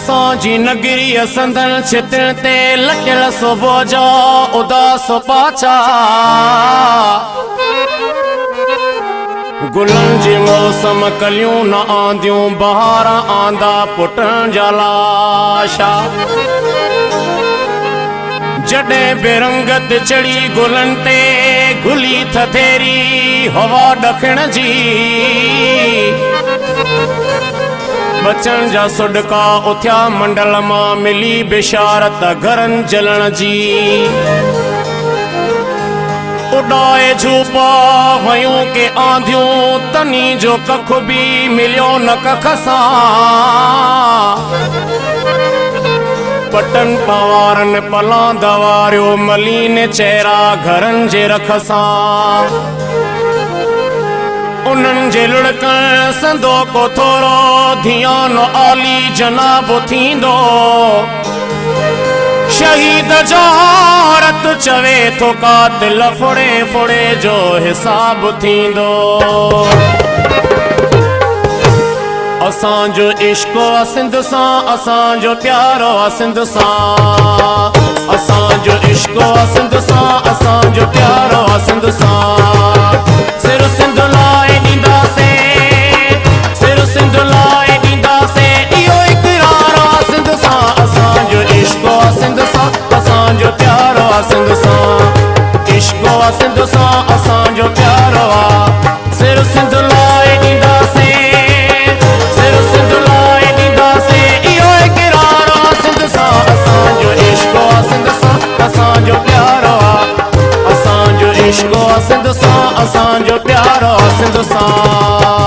असांजी नगरी संदन छितण ते लटियल सुबुह जो उदास पाचा गुलन जी मौसम कलियूं न आंदियूं बहार आंदा पुटण जा लाशा जडे बेरंगत चढ़ी गुलन ते गुली थथेरी हवा ॾखण जी बचन जा सुडका उथिया मंडल मां मिली बिशारत घरन जलण जी उड़ाए झूपा वयूं के आंधियूं तनी जो कख भी मिलियो न कख सां पटन पवारन पलां दवारियो मलीन चेहरा घरन जे रख सां उन्हनि जे लुड़कण संदो को थोरो धियान आली जनाब थींदो शहीद जो औरत चवे थो कातिल फुड़े फुड़े जो हिसाब थींदो असांजो इश्को सिंध सां असांजो प्यारो सिंध सां असांजो इश्को सिंध सां असांजो प्यारो सिंध सां सिर सिंध लाए ॾींदासे सिर सिंध लाए ॾींदासे इहो इक़रार सिंध सां असांजो इश्को सिंध सां असांजो प्यारो सिंध सां इश्को सिंध सां असांजो प्यारो सिर सिंध लाए ॾींदासे सिर सिंध लाए ॾींदासे इहो इक़रार सिंध सां असांजो इश्को सिंध सां असांजो प्यारो असांजो इश्को सिंध सां असांजो प्यारो सिंध सां